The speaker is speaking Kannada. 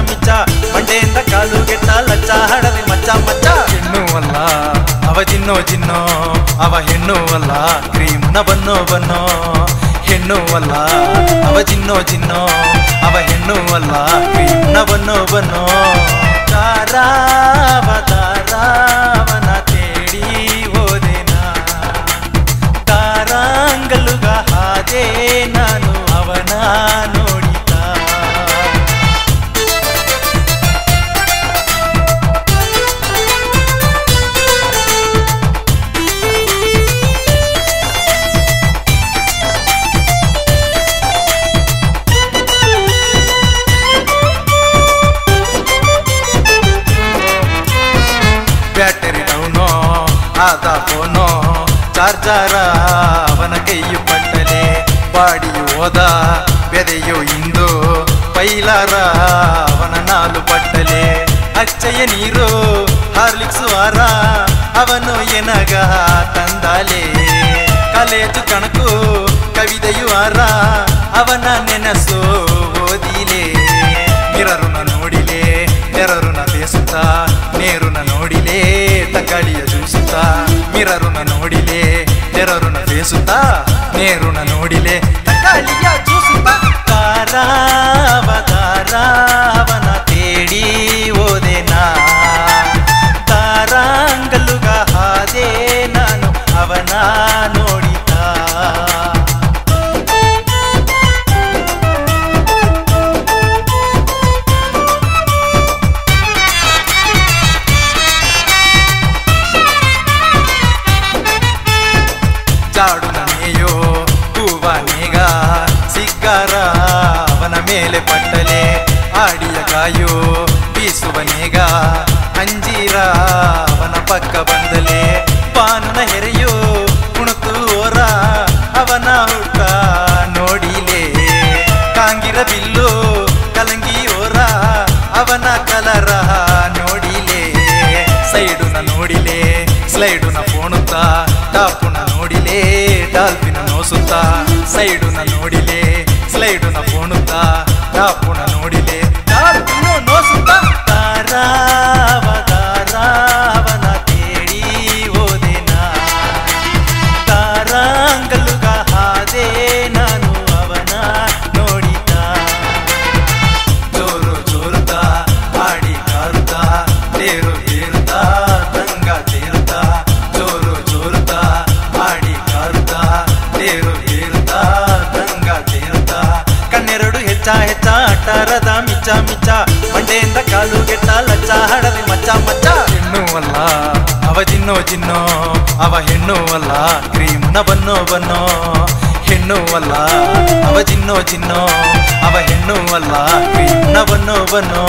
ಮಿಚ್ಚ ಮಂಡೆಯಿಂದ ಕಾಲು ಗೆಟ್ಟ ಲಚ್ಚ ಹಡದೆ ಮಚ್ಚ ಮಚ್ಚ. ಹೆಣ್ಣು ಅಲ್ಲ ಅವ ಚಿನ್ನೋ ಚಿನ್ನೋ, ಅವ ಹೆಣ್ಣು ಅಲ್ಲ ಕ್ರೀಮ್ನ ಬನ್ನೋ ಬನ್ನೋ. ಹೆಣ್ಣು ಅಲ್ಲ ಅವ ಚಿನ್ನೋ ಚಿನ್ನೋ, ಅವ ಹೆಣ್ಣು ಅಲ್ಲ ಕ್ರೀಮ್ನ ಬನ್ನೋ ಬನ್ನೋ. ತಾರಾವನ ತೇಡಿ ಹೋದೆನಾ, ತಾರಾಂಗಲುಗ ಹಾದೆ ನಾನು ಅವನ ನೋಡಿದ. ಬ್ಯಾಟರಿ ಡೌನೋ ಆದ ಫೋನೋ, ಚಾರ್ಜರ ಅವನ ಕೈಯು ಪಟ್ಟಲೆ. ಬಾಡಿಯು ಹೋದ ಬೆದೆಯು ಇಂದು ಪೈಲಾರ ಅವನ ನಾಲು ಪಟ್ಟಲೆ. ಅಚ್ಚಯ್ಯ ನೀರು ಹಾರ್ಲಿಕ್ಸು ಆರ ಅವನು ಎನಗ ತಂದಾಲೆ. ಕಾಲೇಜು ಕಣಕು ಕವಿತೆಯು ಆರ ಅವನ ನೆನಸು ಓದಿಲೆ. ಮಿರರುನ ನೋಡಿಲೆ ನೆರರುನ ಬೇಸುತ್ತ, ನೇರುನ ನೋಡಿಲೆ ತಕಾಳಿಯ ಜೂಸುತ್ತ. ಮಿರರುನ ನೋಡಿಲೆ ನೆರರುನ ಬೇಸುತ್ತ, ನೇರುನ ನೋಡಿಲೆ ತಕಾಳಿಯ ಜೂಸುತ್ತ. ತಾರಾವನ ತೇಡಿ ಹೋದೆನಾ, ತಾರಾಂಗಲುಗ ಹಾದೆ ನಾನು ಅವನ ನೋಡಿದ. ಜಾಡು ನನೆಯೋ ಹೂವನೇಗ ಸಿಗ್ಗಾರ ಅವನ ಮೇಲೆ ಪಟ್ಟಲೆ. ಆಡಿಯ ಕಾಯೋ ಬೀಸುವನೇಗ ಅಂಜೀರ ಅವನ ಪಕ್ಕ ಬಂದಲೆ. ಪಾನನ ಹೆರೆಯೋ ಕುಣುತು ಓರ ಅವನ ಹುಟ್ಟ ನೋಡಿಲೆ. ಕಾಂಗಿರ ಬಿಲ್ಲು ಕಲಂಗಿ ಓರ ಅವನ ಕಲರ ನೋಡಿಲೆ. ಸೈಡುನ ನೋಡಿಲೆ ಸ್ಲೈಡುನ ಫೋನುತ್ತ, ಟಾಪುನ ನೋಡಿಲೆ ಡಾಲ್ಫಿನ ನೋಸುತ್ತ. ಸೈಡುನ ನೋಡಿಲೆ ಸ್ಲೈಡುನ ಫೋನುತ್ತ, ಟಾಪುನ ನೋಡಿಲೆ ಡಾಲ್ಫಿನ ನೋಸುತ್ತ. ತಾರಾವನ ತೇಡಿ ಹೋದೆನಾ, ತಾರಾಂಗಲುಗ ಹಾದೆ ನಾನು ಅವನ ನೋಡಿದ. ಜೋರು ಜೋರುತ್ತ ಆಡಿ ಕಾರುತ್ತ, ತೇರು ತೇರುತ್ತ ತಂಗ ತೇರುತ್ತ. ಜೋರು ಜೋರುತ್ತ ಆಡಿ ಕಾರುತ್ತ, ತೇರು ತೇರುತ್ತ ತಂಗ ತೇರುತ್ತ. ಕಣ್ಣೆರಡು ಹೆಚ್ಚ ಹೆಚ್ಚ ಅಟ್ಟಾರದ ಮಿಚ್ಚ ಮಿಚ್ಚ, ಮಂಡೆಯಿಂದ ಕಾಲು ಗೆಟ್ಟ ಲಚ್ಚ ಹಡದೆ ಮಚ್ಚ ಮಚ್ಚ. ಹೆಣ್ಣು ಅಲ್ಲ ಅವ ಚಿನ್ನೋ ಚಿನ್ನೋ, ಅವ ಹೆಣ್ಣು ಅಲ್ಲ ಕ್ರೀಮ್ನ ಬನ್ನೋ ಬನ್ನೋ. ಹೆಣ್ಣು ಅಲ್ಲ ಅವ ಚಿನ್ನೋ ಚಿನ್ನೋ, ಅವ ಹೆಣ್ಣು ಅಲ್ಲ ಕ್ರೀಮ್ನ ಬನ್ನೋ ಬನ್ನೋ.